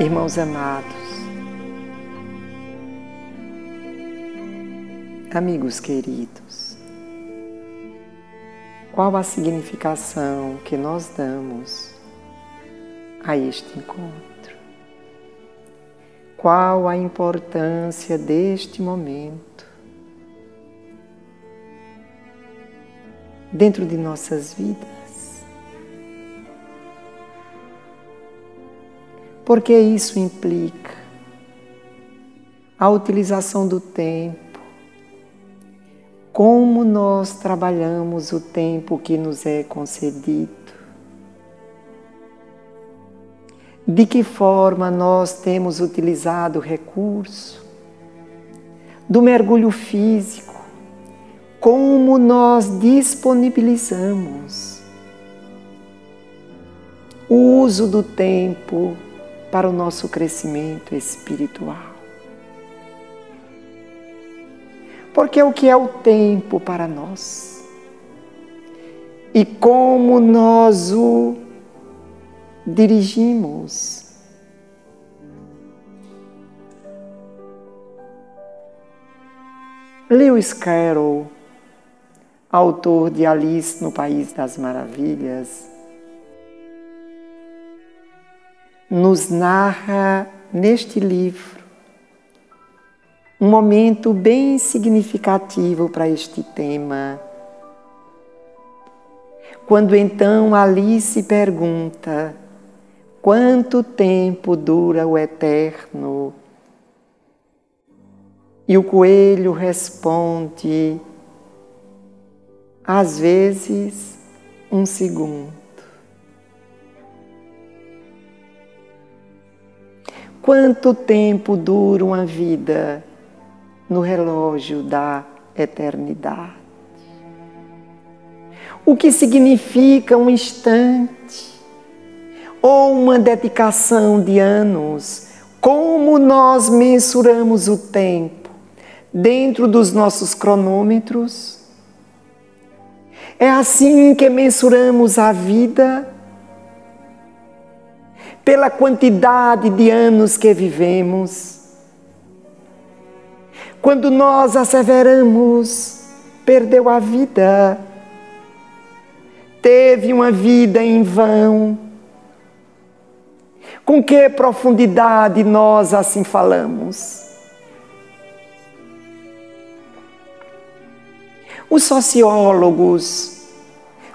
Irmãos amados, amigos queridos, qual a significação que nós damos a este encontro? Qual a importância deste momento dentro de nossas vidas? Porque isso implica a utilização do tempo, como nós trabalhamos o tempo que nos é concedido, de que forma nós temos utilizado o recurso do mergulho físico, como nós disponibilizamos o uso do tempo para o nosso crescimento espiritual. Porque o que é o tempo para nós? E como nós o dirigimos? Lewis Carroll, autor de Alice no País das Maravilhas, nos narra neste livro um momento bem significativo para este tema. Quando então Alice pergunta: quanto tempo dura o eterno? E o coelho responde: às vezes, um segundo. Quanto tempo dura uma vida no relógio da eternidade? O que significa um instante ou uma dedicação de anos? Como nós mensuramos o tempo dentro dos nossos cronômetros? É assim que mensuramos a vida? Pela quantidade de anos que vivemos? Quando nós asseveramos, perdeu a vida, teve uma vida em vão, com que profundidade nós assim falamos? Os sociólogos,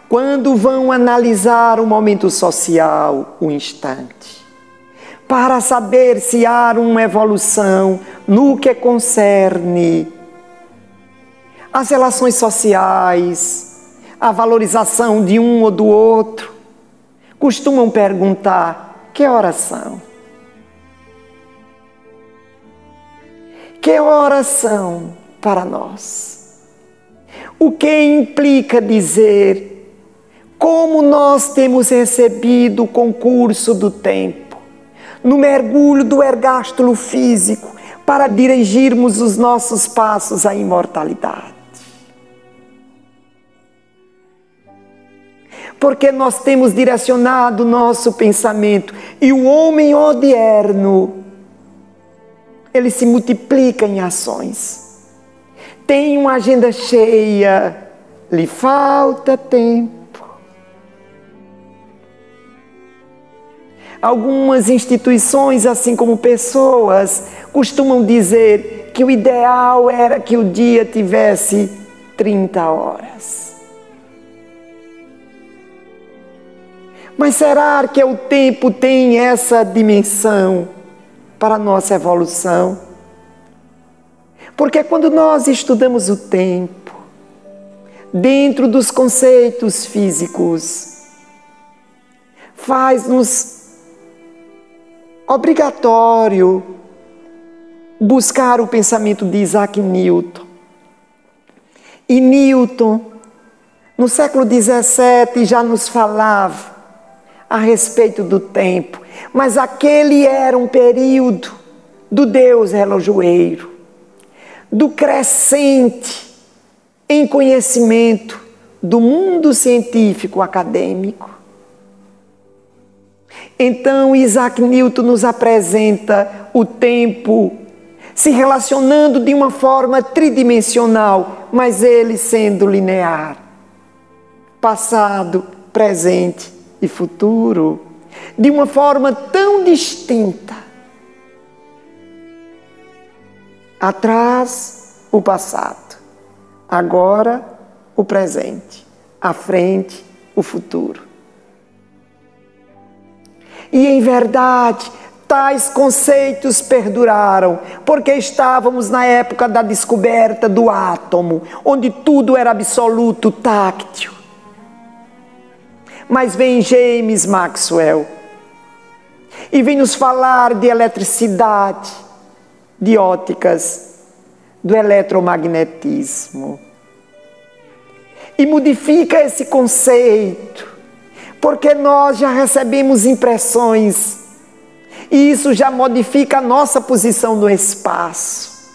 quando vão analisar o momento social, o instante, para saber se há uma evolução no que concerne as relações sociais, a valorização de um ou do outro, costumam perguntar: que horas são? Que horas são para nós? O que implica dizer como nós temos recebido o concurso do tempo, no mergulho do ergástulo físico, para dirigirmos os nossos passos à imortalidade. Porque nós temos direcionado o nosso pensamento, e o homem odierno, ele se multiplica em ações. Tem uma agenda cheia, lhe falta tempo. Algumas instituições, assim como pessoas, costumam dizer que o ideal era que o dia tivesse 30 horas. Mas será que o tempo tem essa dimensão para a nossa evolução? Porque quando nós estudamos o tempo, dentro dos conceitos físicos, faz-nos obrigatório buscar o pensamento de Isaac Newton. E Newton, no século XVII, já nos falava a respeito do tempo, mas aquele era um período do Deus relojoeiro, do crescente em conhecimento do mundo científico acadêmico. Então Isaac Newton nos apresenta o tempo se relacionando de uma forma tridimensional, mas ele sendo linear. Passado, presente e futuro, de uma forma tão distinta. Atrás, o passado. Agora, o presente. À frente, o futuro. E em verdade, tais conceitos perduraram, porque estávamos na época da descoberta do átomo, onde tudo era absoluto, táctil. Mas vem James Maxwell e vem nos falar de eletricidade, de óticas, do eletromagnetismo. E modifica esse conceito, porque nós já recebemos impressões, e isso já modifica a nossa posição no espaço.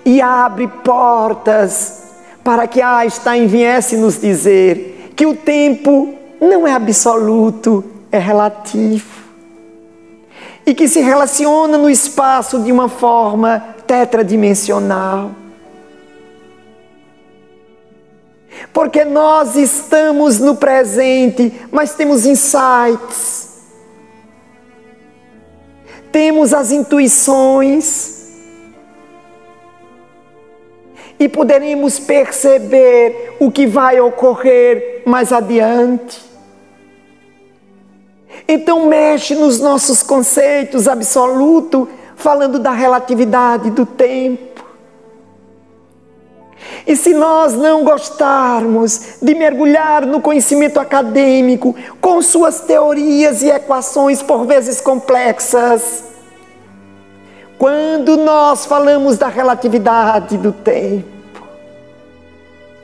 E abre portas para que Einstein viesse nos dizer que o tempo não é absoluto, é relativo. E que se relaciona no espaço de uma forma tetradimensional. Porque nós estamos no presente, mas temos insights. Temos as intuições. E poderemos perceber o que vai ocorrer mais adiante. Então mexe nos nossos conceitos absolutos, falando da relatividade do tempo. E se nós não gostarmos de mergulhar no conhecimento acadêmico, com suas teorias e equações por vezes complexas, quando nós falamos da relatividade do tempo,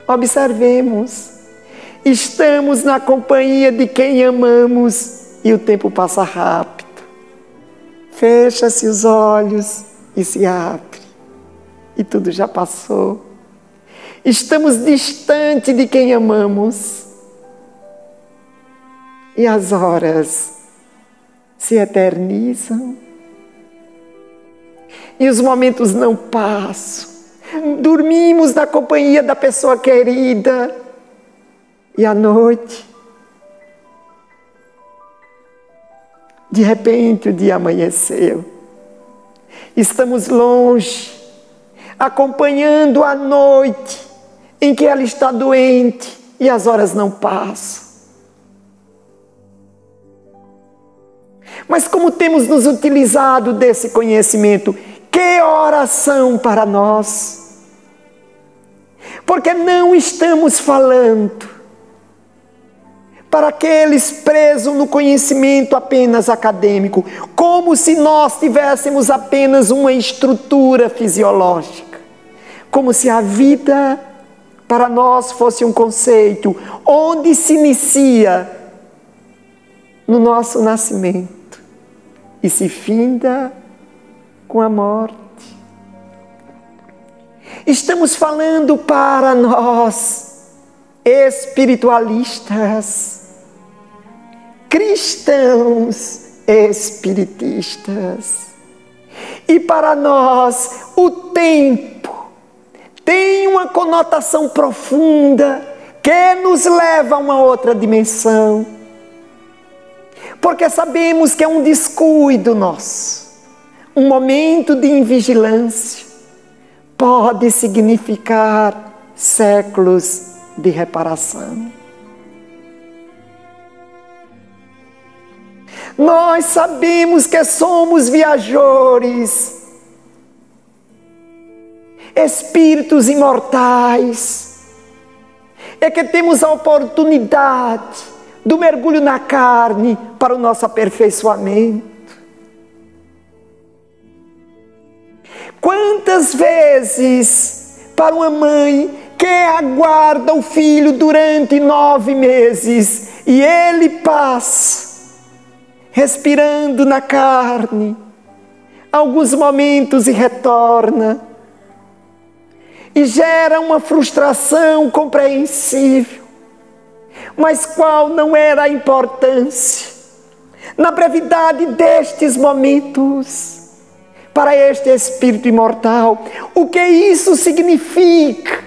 observemos, estamos na companhia de quem amamos e o tempo passa rápido. Fecha-se os olhos e se abre, e tudo já passou. Estamos distante de quem amamos, e as horas se eternizam. E os momentos não passam. Dormimos na companhia da pessoa querida. E à noite, de repente o dia amanheceu. Estamos longe, acompanhando a noite em que ela está doente e as horas não passam. Mas como temos nos utilizado desse conhecimento? Que oração para nós! Porque não estamos falando para aqueles presos no conhecimento apenas acadêmico, como se nós tivéssemos apenas uma estrutura fisiológica, como se a vida para nós fosse um conceito onde se inicia no nosso nascimento e se finda com a morte. Estamos falando para nós, espiritualistas, cristãos espiritistas. E para nós, o tempo tem uma conotação profunda que nos leva a uma outra dimensão. Porque sabemos que é um descuido nosso. Um momento de invigilância pode significar séculos de reparação. Nós sabemos que somos viajores, espíritos imortais, é que temos a oportunidade do mergulho na carne para o nosso aperfeiçoamento. Quantas vezes para uma mãe que aguarda o filho durante 9 meses e ele passa respirando na carne, alguns momentos e retorna, e gera uma frustração compreensível. Mas qual não era a importância, na brevidade destes momentos, para este espírito imortal? O que isso significa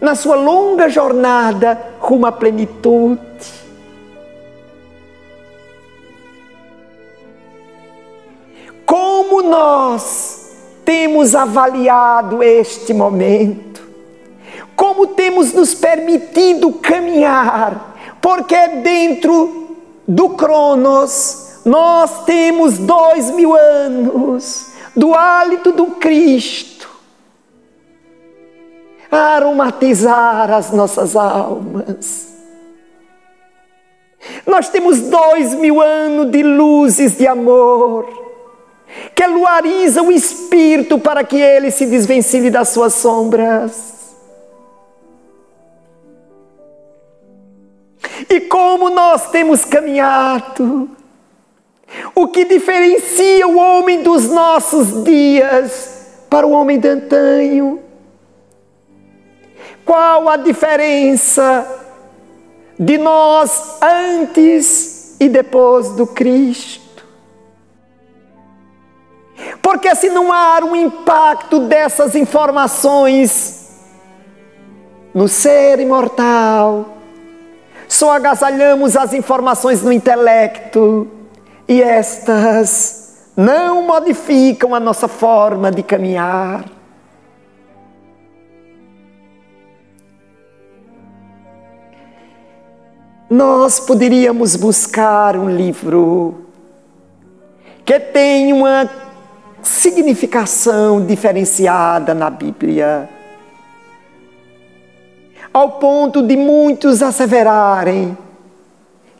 na sua longa jornada rumo à plenitude? Como nós temos avaliado este momento? Como temos nos permitido caminhar? Porque dentro do Cronos nós temos 2000 anos do hálito do Cristo a aromatizar as nossas almas. Nós temos 2000 anos de luzes de amor que luariza o espírito para que ele se desvencilhe das suas sombras. E como nós temos caminhado? O que diferencia o homem dos nossos dias para o homem de antanho? Qual a diferença de nós antes e depois do Cristo? Porque se não há um impacto dessas informações no ser imortal, só agasalhamos as informações no intelecto e estas não modificam a nossa forma de caminhar. Nós poderíamos buscar um livro que tem uma significação diferenciada na Bíblia, ao ponto de muitos asseverarem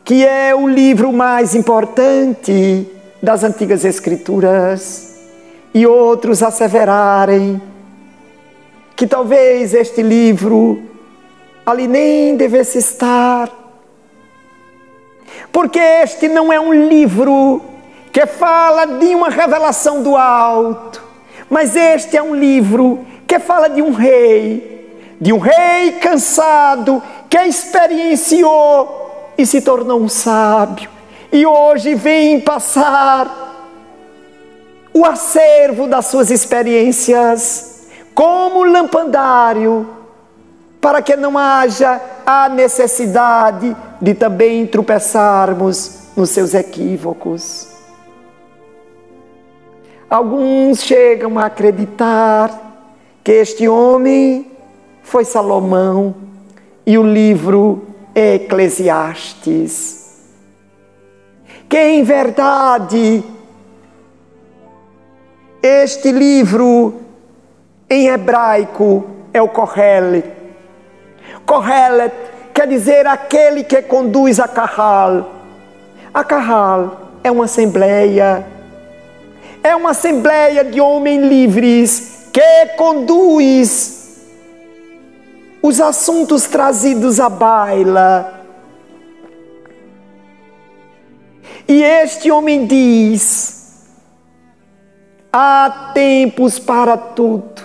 que é o livro mais importante das Antigas Escrituras, e outros asseverarem que talvez este livro ali nem devesse estar, porque este não é um livro que fala de uma revelação do alto, mas este é um livro que fala de um rei cansado, que experienciou e se tornou um sábio, e hoje vem passar o acervo das suas experiências como lampandário, para que não haja a necessidade de também tropeçarmos nos seus equívocos. Alguns chegam a acreditar que este homem foi Salomão e o livro é Eclesiastes, que em verdade este livro em hebraico é o Kohelet. Kohelet quer dizer aquele que conduz a Kahal. A Kahal é uma assembleia de homens livres que conduz os assuntos trazidos à baila. E este homem diz: há tempos para tudo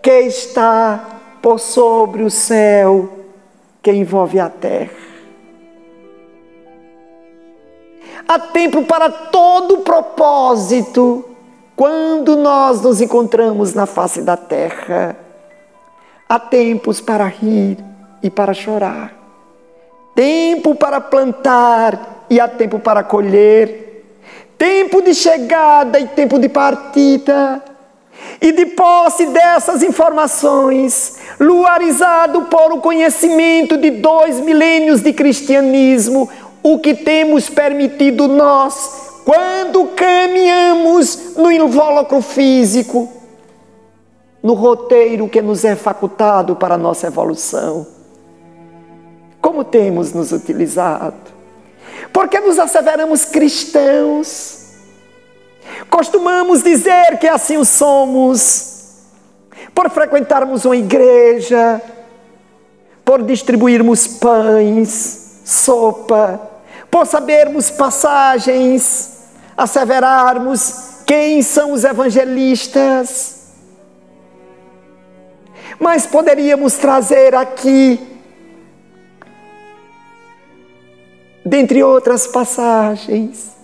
que está por sobre o céu que envolve a terra. Há tempo para todo propósito quando nós nos encontramos na face da terra. Há tempos para rir e para chorar. Tempo para plantar e há tempo para colher. Tempo de chegada e tempo de partida. E de posse dessas informações, luarizado por o conhecimento de 2 milênios de cristianismo, o que temos permitido nós, quando caminhamos no invólucro físico, no roteiro que nos é facultado para a nossa evolução. Como temos nos utilizado? Porque nos asseveramos cristãos. Costumamos dizer que assim o somos, por frequentarmos uma igreja, por distribuirmos pães, sopa, por sabermos passagens, asseverarmos quem são os evangelistas. Mas poderíamos trazer aqui dentre outras passagens,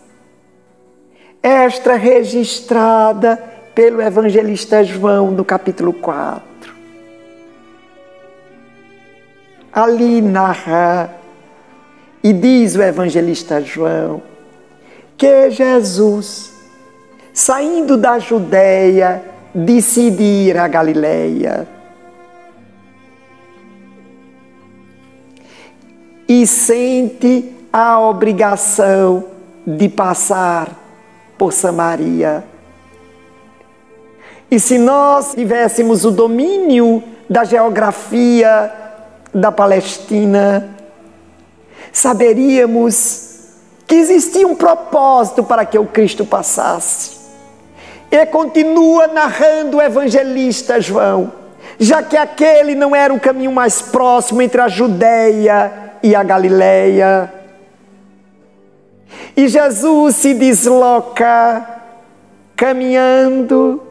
esta registrada pelo evangelista João no capítulo 4. Ali narra e diz o evangelista João que Jesus, saindo da Judeia, decide ir à Galileia e sente a obrigação de passar por Samaria. E se nós tivéssemos o domínio da geografia da Palestina, saberíamos que existia um propósito para que o Cristo passasse. E continua narrando o evangelista João, já que aquele não era o caminho mais próximo entre a Judeia e a Galileia. E Jesus se desloca caminhando,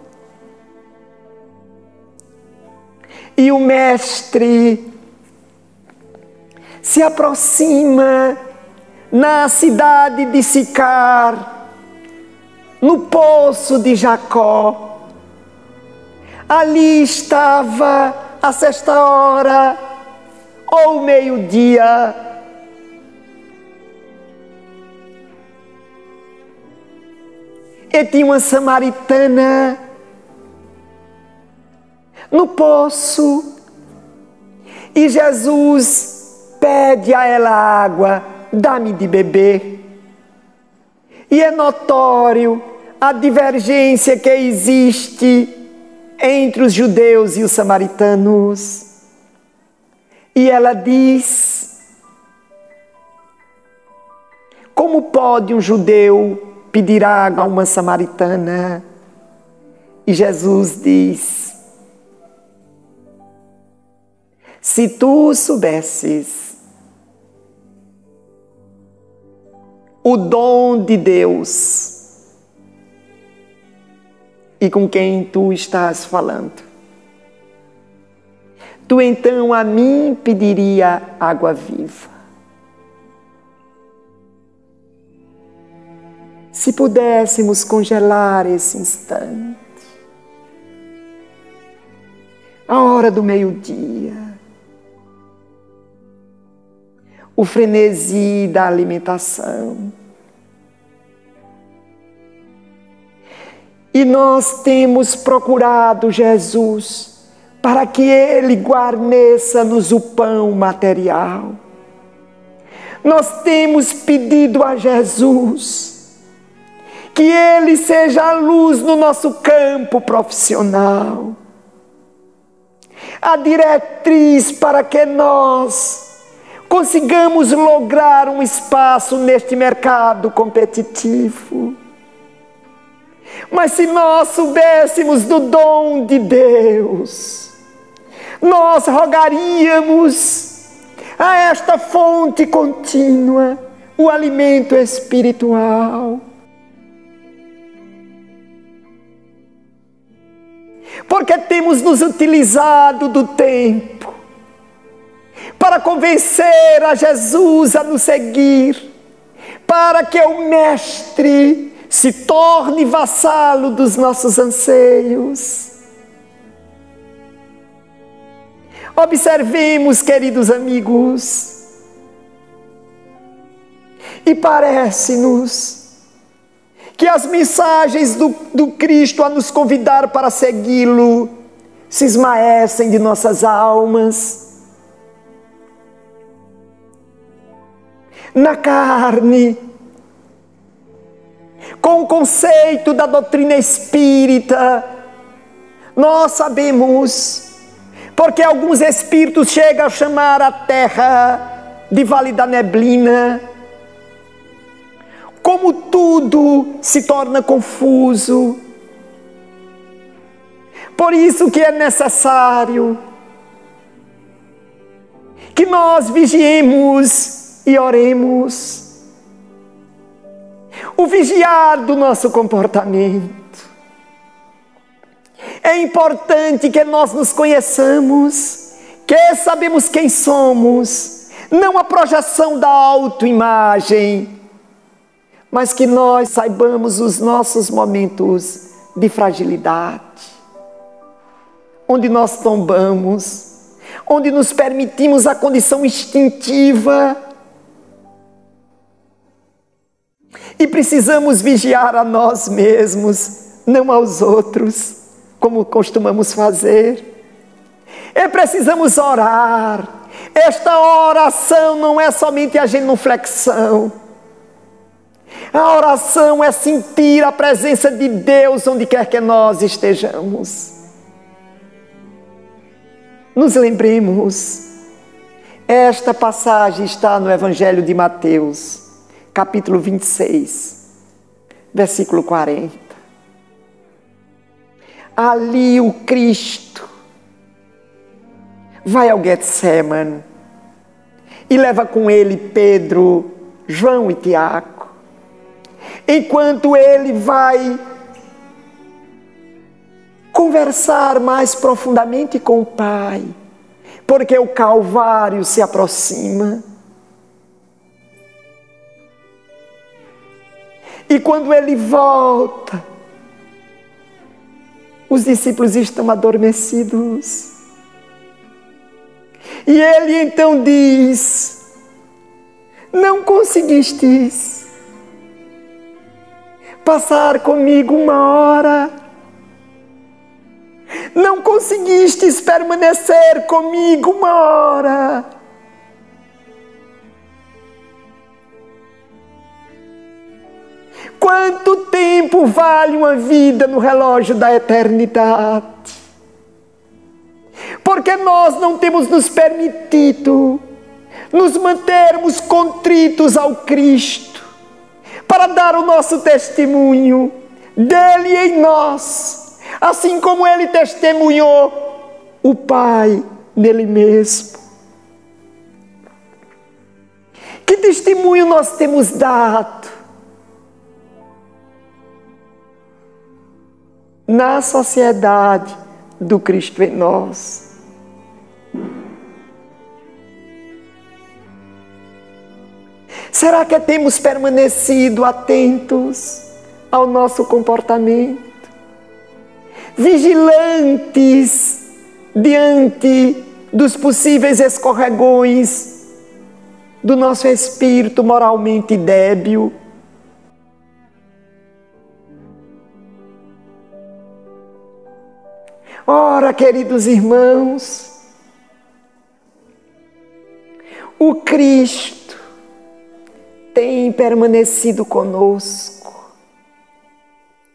e o mestre se aproxima na cidade de Sicar, no poço de Jacó. Ali estava a sexta hora ou meio-dia. E tinha uma samaritana no poço, e Jesus pede a ela água, dá-me de beber. E é notório a divergência que existe entre os judeus e os samaritanos. E ela diz: como pode um judeu pedir água a uma samaritana? E Jesus diz: se tu soubesses o dom de Deus e com quem tu estás falando, tu então a mim pediria água viva. Se pudéssemos congelar esse instante, a hora do meio-dia, o frenesi da alimentação, e nós temos procurado Jesus para que Ele guarneça-nos o pão material. Nós temos pedido a Jesus que Ele seja a luz no nosso campo profissional, a diretriz para que nós consigamos lograr um espaço neste mercado competitivo. Mas se nós soubéssemos do dom de Deus, nós rogaríamos a esta fonte contínua o alimento espiritual. Porque temos nos utilizado do tempo para convencer a Jesus a nos seguir, para que o Mestre se torne vassalo dos nossos anseios. Observemos, queridos amigos, e parece-nos que as mensagens do Cristo a nos convidar para segui-lo se esmaecem de nossas almas. Na carne, com o conceito da doutrina espírita, nós sabemos, porque alguns espíritos chegam a chamar a terra de Vale da Neblina, como tudo se torna confuso. Por isso que é necessário que nós vigiemos e oremos. O vigiar do nosso comportamento. É importante que nós nos conheçamos, que sabemos quem somos, não a projeção da autoimagem, mas que nós saibamos os nossos momentos de fragilidade, onde nós tombamos, onde nos permitimos a condição instintiva e precisamos vigiar a nós mesmos, não aos outros, como costumamos fazer. E precisamos orar. Esta oração não é somente a genuflexão. A oração é sentir a presença de Deus onde quer que nós estejamos. Nos lembremos, esta passagem está no Evangelho de Mateus, capítulo 26, versículo 40. Ali o Cristo vai ao Getsemane e leva com ele Pedro, João e Tiago. Enquanto ele vai conversar mais profundamente com o Pai, porque o Calvário se aproxima. E quando ele volta, os discípulos estão adormecidos. E ele então diz: não conseguistes passar comigo uma hora? Não conseguistes permanecer comigo uma hora? Quanto tempo vale uma vida no relógio da eternidade? Porque nós não temos nos permitido nos mantermos contritos ao Cristo, para dar o nosso testemunho dele em nós, assim como ele testemunhou o Pai nele mesmo. Que testemunho nós temos dado na sociedade do Cristo em nós? Será que temos permanecido atentos ao nosso comportamento? Vigilantes diante dos possíveis escorregões do nosso espírito moralmente débil? Ora, queridos irmãos, o Cristo tem permanecido conosco,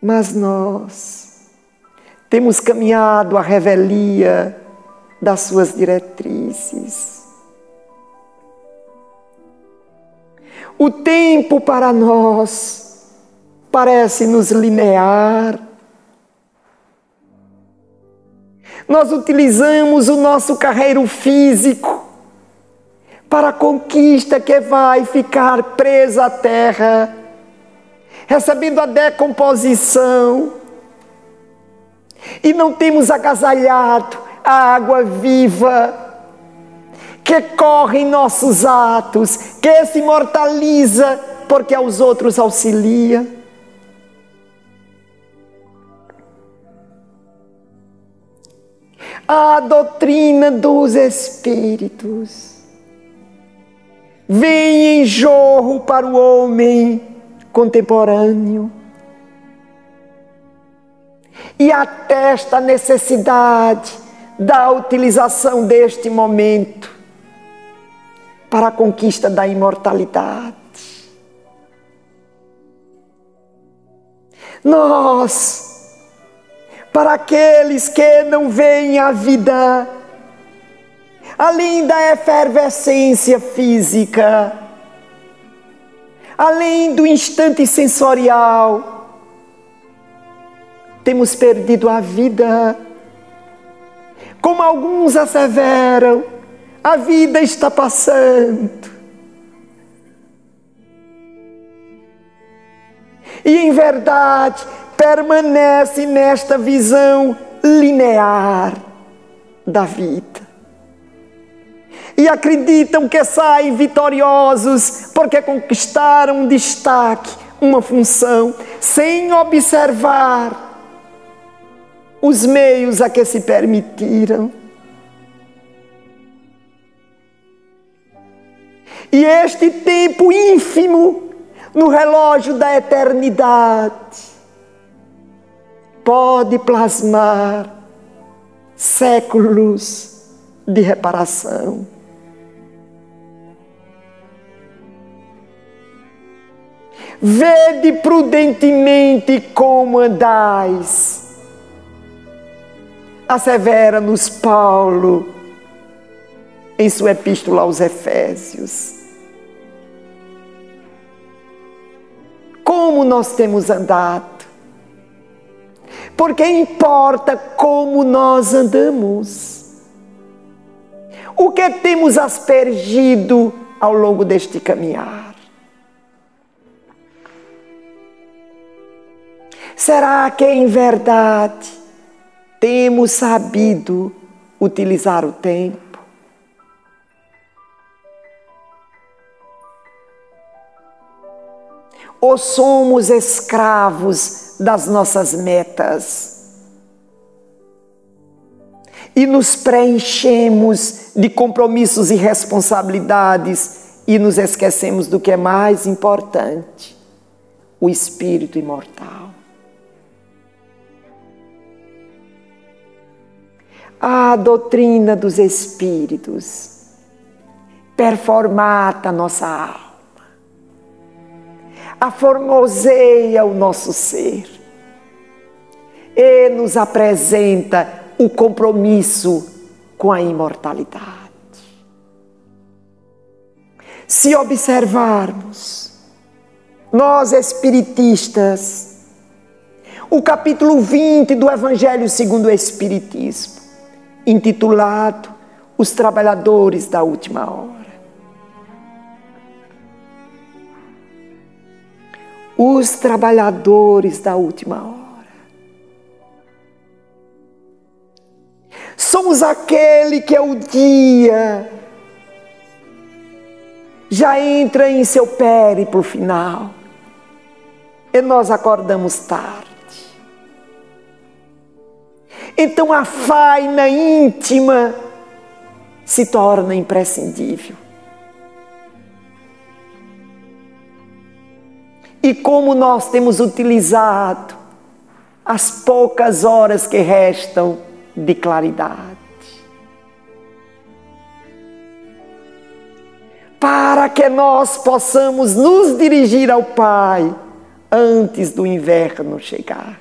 mas nós temos caminhado à revelia das suas diretrizes. O tempo para nós parece-nos linear. Nós utilizamos o nosso carreiro físico para a conquista que vai ficar presa à terra, recebendo a decomposição, e não temos agasalhado a água viva que corre em nossos atos, que se imortaliza porque aos outros auxilia. A doutrina dos Espíritos vem em jorro para o homem contemporâneo e atesta a necessidade da utilização deste momento para a conquista da imortalidade. Nós, para aqueles que não veem a vida além da efervescência física, além do instante sensorial, temos perdido a vida. Como alguns asseveram, a vida está passando. E em verdade, permanece nesta visão linear da vida. e acreditam que saem vitoriosos porque conquistaram um destaque, uma função, sem observar os meios a que se permitiram. E este tempo ínfimo no relógio da eternidade pode plasmar séculos de reparação. Vede prudentemente como andais, assevera-nos Paulo em sua epístola aos Efésios. Como nós temos andado? Porque importa como nós andamos. O que temos aspergido ao longo deste caminhar? Será que em verdade temos sabido utilizar o tempo? Ou somos escravos das nossas metas e nos preenchemos de compromissos e responsabilidades e nos esquecemos do que é mais importante, o espírito imortal? A doutrina dos espíritos performata a nossa alma, aformoseia o nosso ser e nos apresenta o compromisso com a imortalidade. Se observarmos, nós espiritistas, o capítulo 20 do Evangelho segundo o Espiritismo, intitulado Os Trabalhadores da Última Hora. Os trabalhadores da última hora. Somos aquele que o dia já entra em seu périplo final e nós acordamos tarde. Então a faina íntima se torna imprescindível. E como nós temos utilizado as poucas horas que restam de claridade, para que nós possamos nos dirigir ao Pai antes do inverno chegar.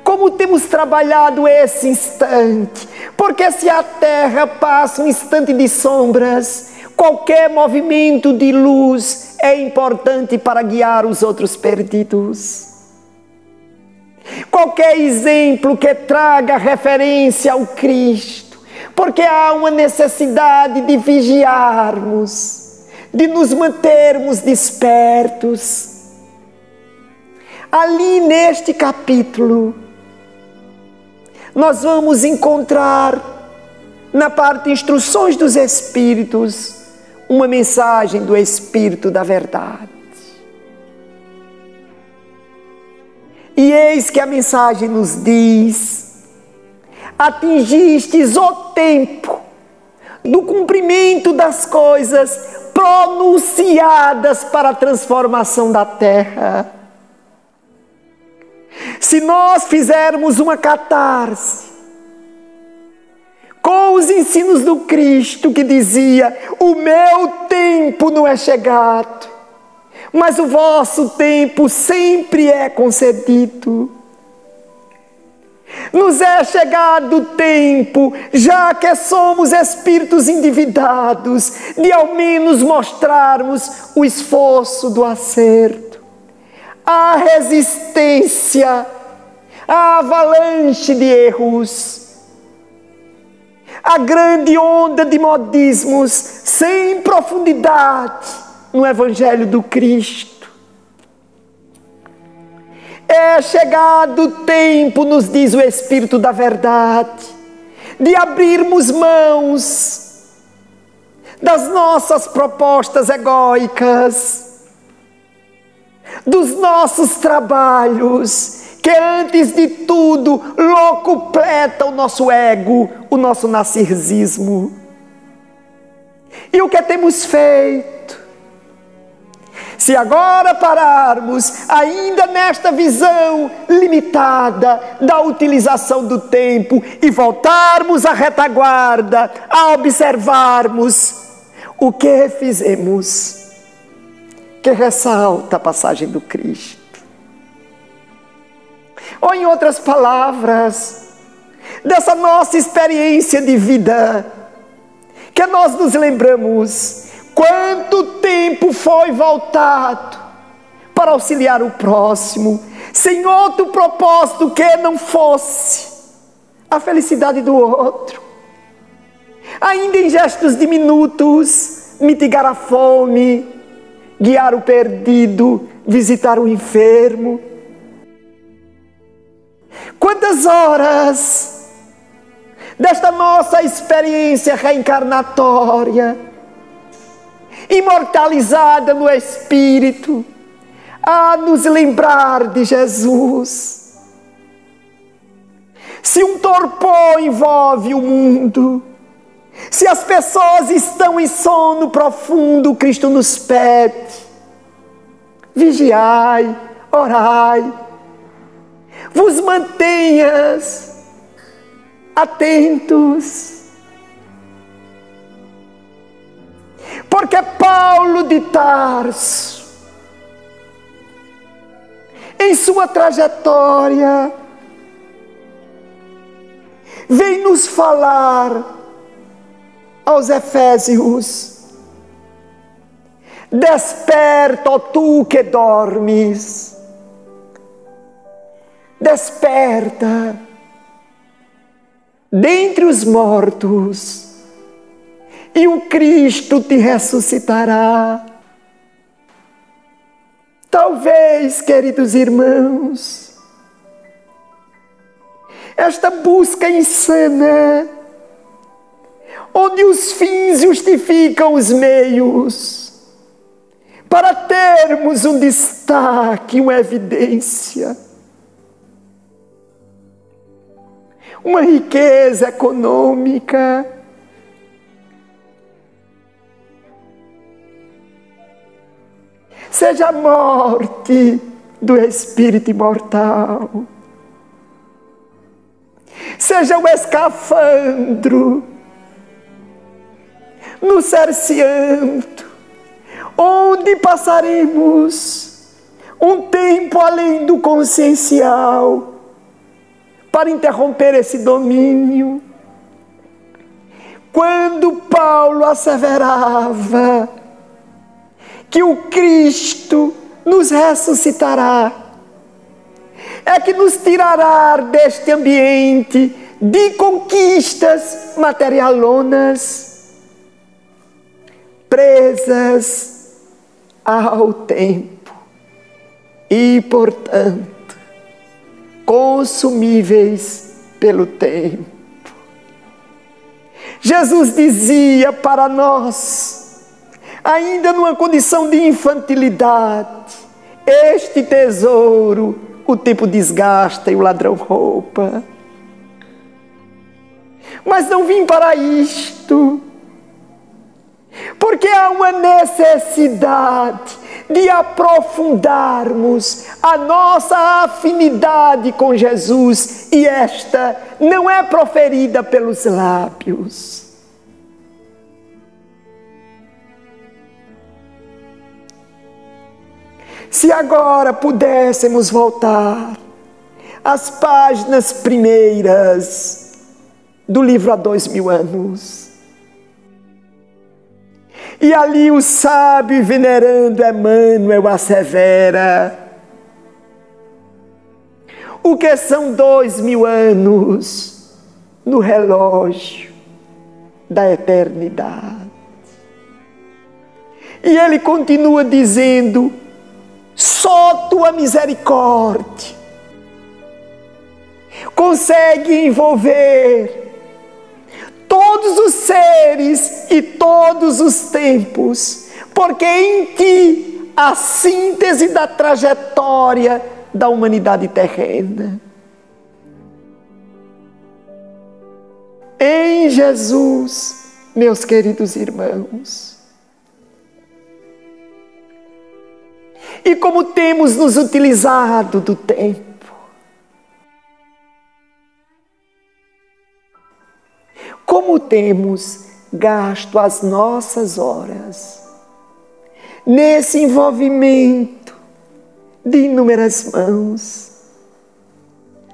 Como temos trabalhado esse instante, porque se a terra passa um instante de sombras, qualquer movimento de luz é importante para guiar os outros perdidos. Qualquer exemplo que traga referência ao Cristo, porque há uma necessidade de vigiarmos, de nos mantermos despertos. Ali neste capítulo, nós vamos encontrar, na parte Instruções dos Espíritos, uma mensagem do Espírito da Verdade. E eis que a mensagem nos diz: atingistes o tempo do cumprimento das coisas pronunciadas para a transformação da terra. Se nós fizermos uma catarse com os ensinos do Cristo, que dizia: o meu tempo não é chegado, mas o vosso tempo sempre é concedido. Nos é chegado o tempo, já que somos espíritos endividados, de ao menos mostrarmos o esforço do acerto, a resistência à avalanche de erros, a grande onda de modismos sem profundidade no Evangelho do Cristo. É chegado o tempo, nos diz o Espírito da Verdade, de abrirmos mãos das nossas propostas egóicas, dos nossos trabalhos, que antes de tudo locupleta o nosso ego, o nosso narcisismo. E o que temos feito? Se agora pararmos ainda nesta visão limitada da utilização do tempo e voltarmos à retaguarda, a observarmos o que fizemos, que ressalta a passagem do Cristo. Ou em outras palavras, dessa nossa experiência de vida, que nós nos lembramos quanto tempo foi voltado para auxiliar o próximo, sem outro propósito que não fosse a felicidade do outro. Ainda em gestos diminutos, mitigar a fome, guiar o perdido, visitar o enfermo. Quantas horas desta nossa experiência reencarnatória, imortalizada no Espírito, a nos lembrar de Jesus. Se um torpor envolve o mundo, se as pessoas estão em sono profundo, Cristo nos pede: vigiai, orai, vos mantenhas atentos. Porque Paulo de Tarso, em sua trajetória, vem nos falar aos Efésios: desperta, ó tu que dormes, desperta dentre os mortos, e o Cristo te ressuscitará. Talvez, queridos irmãos, esta busca insana, onde os fins justificam os meios, para termos um destaque, uma evidência, uma riqueza econômica, seja a morte do espírito imortal, seja o escafandro nos cerceando, onde passaremos um tempo além do consciencial para interromper esse domínio. Quando Paulo asseverava que o Cristo nos ressuscitará, é que nos tirará deste ambiente de conquistas materialonas, presas ao tempo e, portanto, consumíveis pelo tempo. Jesus dizia para nós, ainda numa condição de infantilidade: este tesouro o tempo desgasta e o ladrão rouba. Mas não vim para isto, porque há uma necessidade de aprofundarmos a nossa afinidade com Jesus, e esta não é proferida pelos lábios. Se agora pudéssemos voltar às páginas primeiras do livro Há 2000 anos, e ali o sábio e venerando Emmanuel assevera: o que são 2000 anos no relógio da eternidade? E ele continua dizendo: só tua misericórdia consegue envolver todos os seres e todos os tempos, porque em ti a síntese da trajetória da humanidade terrena. Em Jesus, meus queridos irmãos. E como temos nos utilizado do tempo? Como temos gasto as nossas horas nesse envolvimento de inúmeras mãos,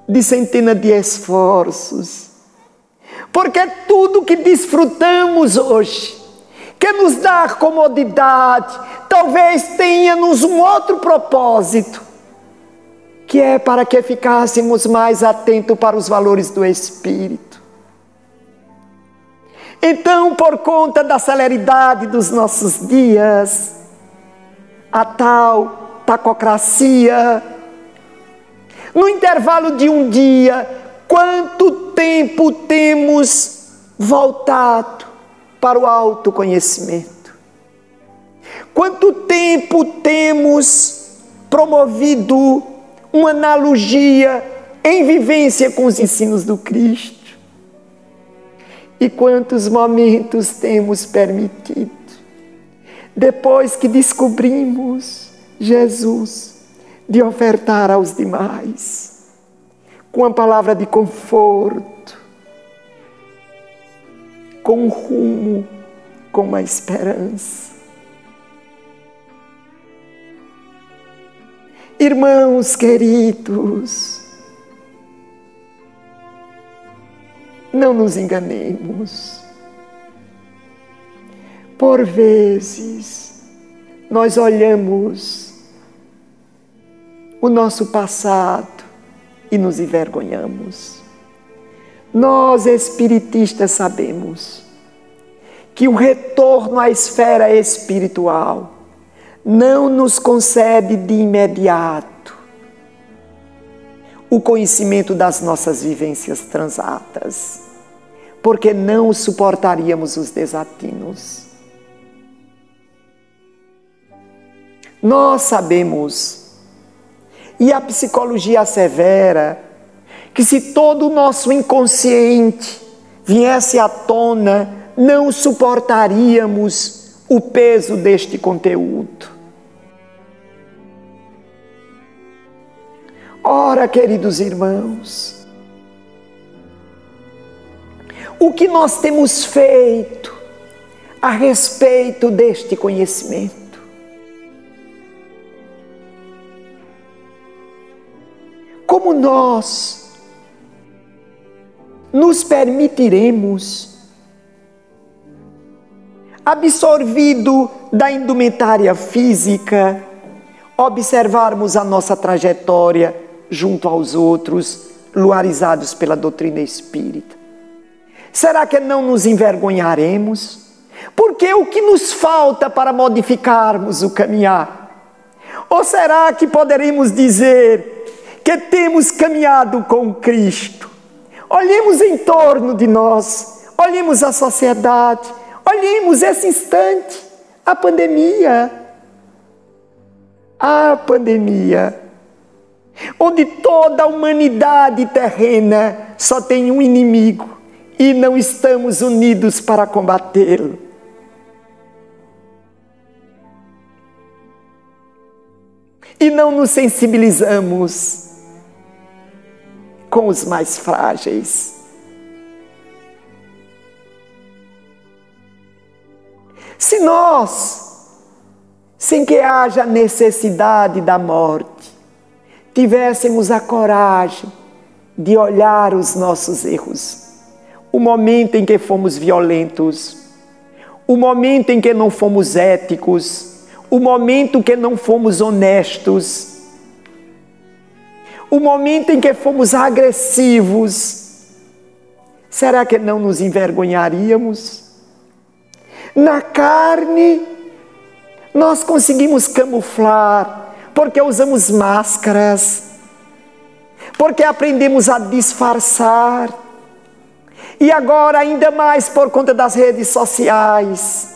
de centenas de esforços, porque tudo que desfrutamos hoje, que nos dá comodidade, talvez tenha-nos um outro propósito, que é para que ficássemos mais atentos para os valores do Espírito. Então, por conta da celeridade dos nossos dias, a tal tacocracia, no intervalo de um dia, quanto tempo temos voltado para o autoconhecimento? Quanto tempo temos promovido uma analogia em vivência com os ensinos do Cristo? E quantos momentos temos permitido, depois que descobrimos Jesus, de ofertar aos demais, com uma palavra de conforto, com um rumo, com uma esperança. Irmãos queridos, não nos enganemos. Por vezes, nós olhamos o nosso passado e nos envergonhamos. Nós, espiritistas, sabemos que o retorno à esfera espiritual não nos concede de imediato o conhecimento das nossas vivências transatas, porque não suportaríamos os desatinos. Nós sabemos, e a psicologia assevera, que se todo o nosso inconsciente viesse à tona, não suportaríamos o peso deste conteúdo. Ora, queridos irmãos, o que nós temos feito a respeito deste conhecimento? Como nós nos permitiremos, absorvido da indumentária física, observarmos a nossa trajetória junto aos outros, luarizados pela doutrina espírita? Será que não nos envergonharemos? Porque o que nos falta para modificarmos o caminhar? Ou será que poderemos dizer que temos caminhado com Cristo? Olhemos em torno de nós, olhemos a sociedade, olhemos esse instante, a pandemia. A pandemia, onde toda a humanidade terrena só tem um inimigo e não estamos unidos para combatê-lo. E não nos sensibilizamos com os mais frágeis. Se nós, sem que haja necessidade da morte, tivéssemos a coragem de olhar os nossos erros, o momento em que fomos violentos, o momento em que não fomos éticos, o momento em que não fomos honestos, o momento em que fomos agressivos, será que não nos envergonharíamos? Na carne, nós conseguimos camuflar, porque usamos máscaras, porque aprendemos a disfarçar. E agora ainda mais por conta das redes sociais.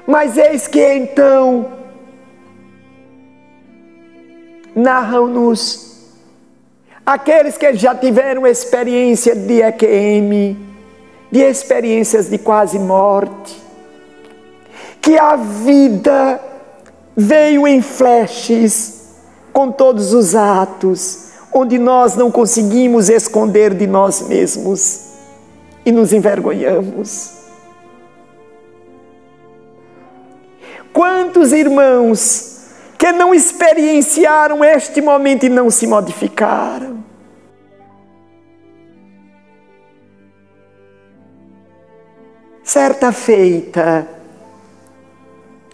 Mas eis que então narram-nos aqueles que já tiveram experiência de EQM, de experiências de quase morte, que a vida veio em flashes com todos os atos, onde nós não conseguimos esconder de nós mesmos e nos envergonhamos. Quantos irmãos que não experienciaram este momento e não se modificaram? Certa feita,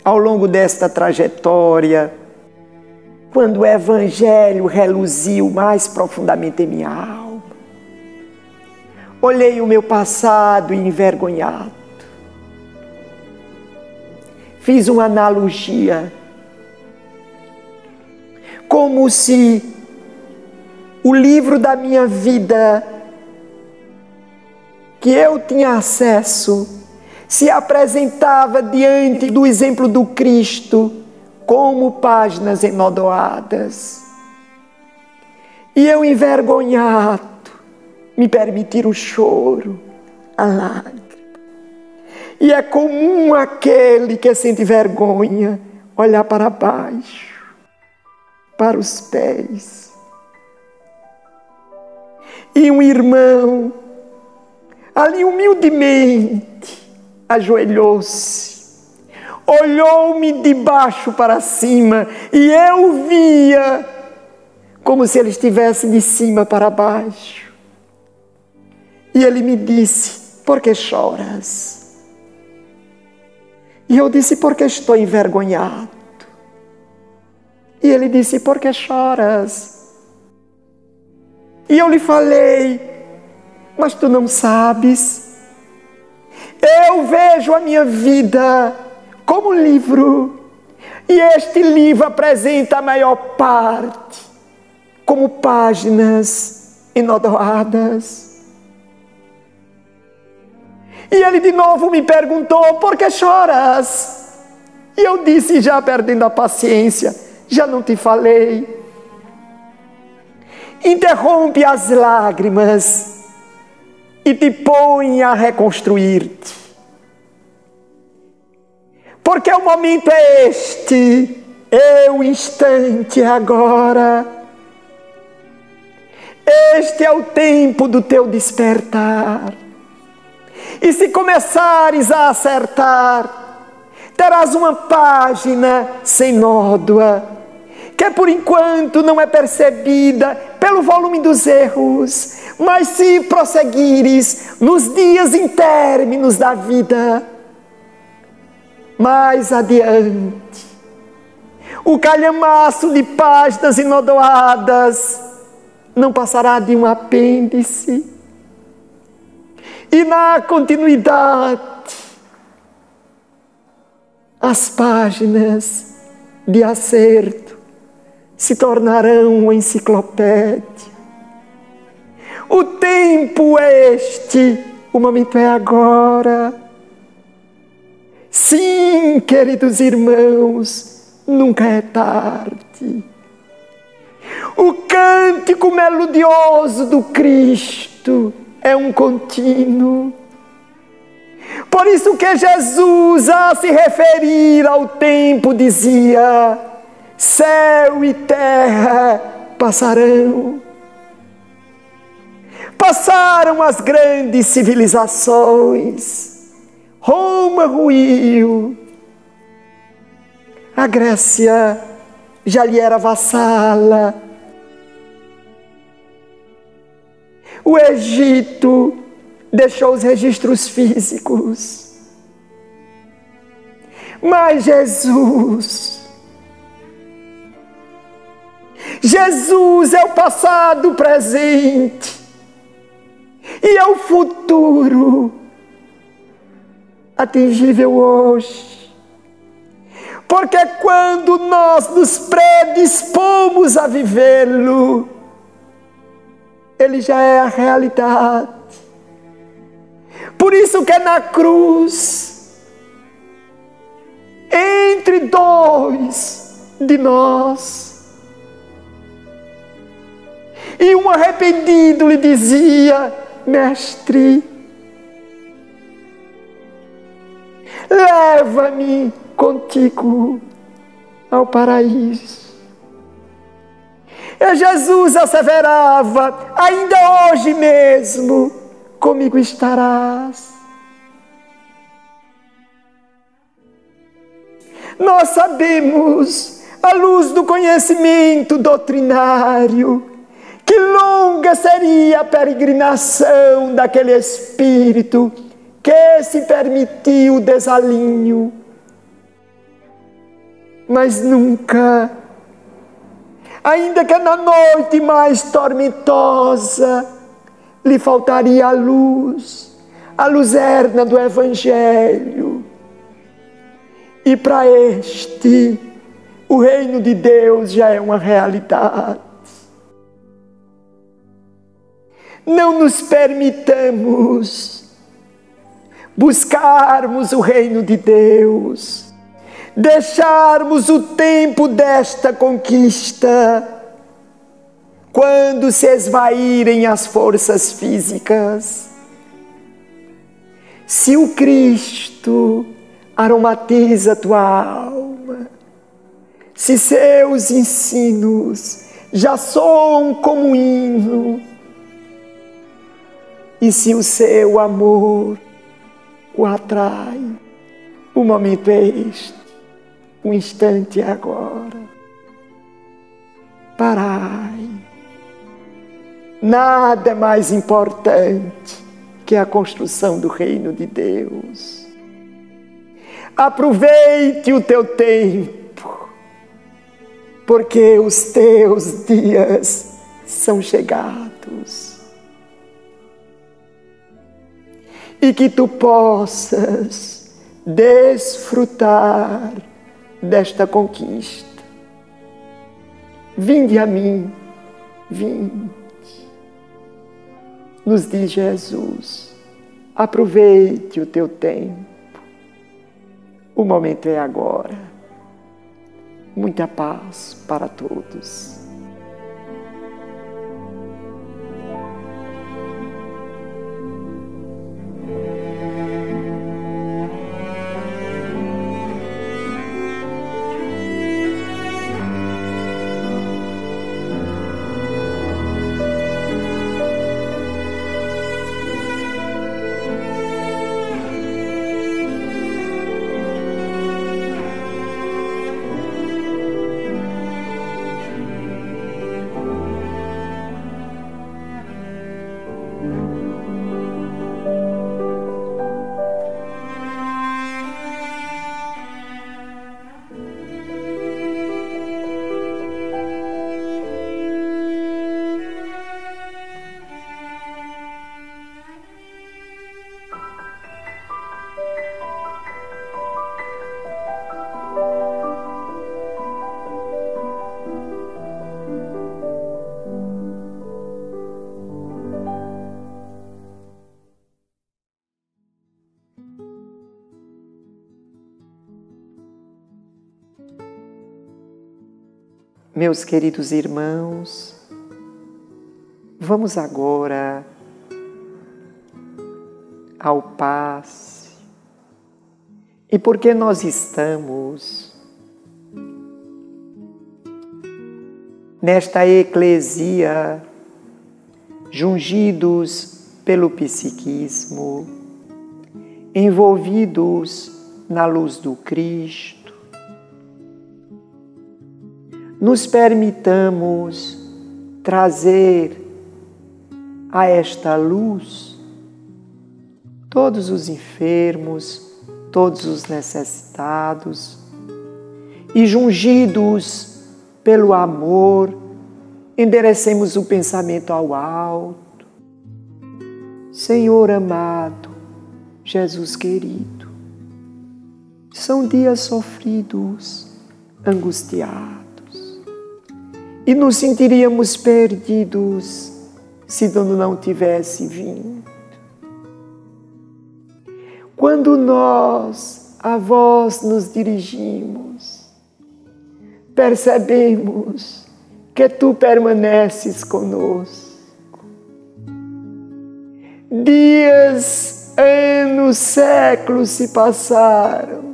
ao longo desta trajetória, quando o Evangelho reluziu mais profundamente em minha alma, olhei o meu passado envergonhado. Fiz uma analogia, como se o livro da minha vida, que eu tinha acesso, se apresentava diante do exemplo do Cristo, como páginas enodoadas. E eu, envergonhado, me permitir o choro, a lágrima. E é comum aquele que sente vergonha olhar para baixo, para os pés. E um irmão, ali humildemente, ajoelhou-se, olhou-me de baixo para cima e eu via como se ele estivesse de cima para baixo. E ele me disse: por que choras? E eu disse: porque estou envergonhado. E ele disse: por que choras? E eu lhe falei: mas tu não sabes? Eu vejo a minha vida como um livro, e este livro apresenta a maior parte como páginas enodoadas. E ele de novo me perguntou: por que choras? E eu disse, já perdendo a paciência: já não te falei? Interrompe as lágrimas e te põe a reconstruir-te. Porque o momento é este, o instante é agora. Este é o tempo do teu despertar. E se começares a acertar, terás uma página sem nódoa, que por enquanto não é percebida pelo volume dos erros, mas se prosseguires nos dias intérminos da vida, mais adiante, o calhamaço de páginas enodoadas não passará de um apêndice, e na continuidade, as páginas de acerto se tornarão uma enciclopédia. O tempo é este, o momento é agora. Sim, queridos irmãos, nunca é tarde. O cântico melodioso do Cristo é um contínuo. Por isso que Jesus, a se referir ao tempo, dizia: céu e terra passarão. Passaram as grandes civilizações, Roma ruiu, a Grécia já lhe era vassala, o Egito deixou os registros físicos, mas Jesus é o passado, o presente e é o futuro atingível hoje. Porque quando nós nos predispomos a vivê-lo, Ele já é a realidade. Por isso que é na cruz, entre dois de nós, e um arrependido lhe dizia: Mestre, leva-me contigo ao paraíso. E Jesus asseverava: ainda hoje mesmo comigo estarás. Nós sabemos, à luz do conhecimento doutrinário, que longa seria a peregrinação daquele espírito que se permitiu o desalinho. Mas nunca, ainda que na noite mais tormentosa, lhe faltaria a luzerna do Evangelho. E para este, o reino de Deus já é uma realidade. Não nos permitamos buscarmos o reino de Deus, deixarmos o tempo desta conquista quando se esvaírem as forças físicas. Se o Cristo aromatiza tua alma, se seus ensinos já soam como um hino, e se o seu amor o atrai, o momento é este, o instante é agora. Parai. Nada é mais importante que a construção do reino de Deus. Aproveite o teu tempo, porque os teus dias são chegados. E que tu possas desfrutar desta conquista. Vinde a mim, vinde. Nos diz Jesus, aproveite o teu tempo. O momento é agora. Muita paz para todos. Meus queridos irmãos, vamos agora ao passe. E porque nós estamos nesta eclesia, jungidos pelo psiquismo, envolvidos na luz do Cristo, nos permitamos trazer a esta luz todos os enfermos, todos os necessitados, e jungidos pelo amor, enderecemos o pensamento ao alto. Senhor amado, Jesus querido, são dias sofridos, angustiados, e nos sentiríamos perdidos se tu não tivesse vindo. Quando nós a vós nos dirigimos, percebemos que tu permaneces conosco. Dias, anos, séculos se passaram,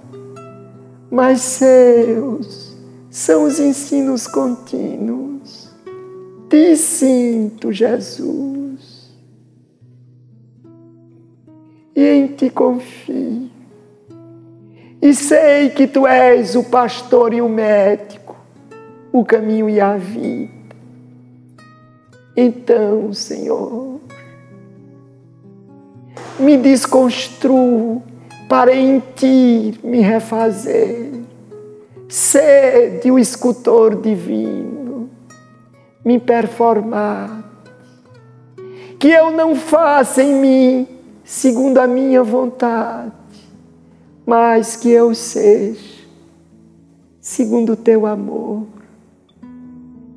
mas seus são os ensinos contínuos. Te sinto, Jesus, e em ti confio. E sei que tu és o pastor e o médico, o caminho e a vida. Então, Senhor, me desconstruo para em ti me refazer. Sede o escultor divino, me performar. Que eu não faça em mim segundo a minha vontade, mas que eu seja segundo o teu amor.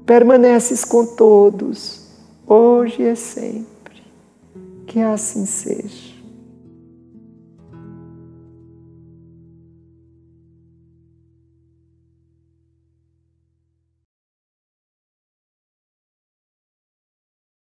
Permaneces com todos, hoje e sempre. Que assim seja.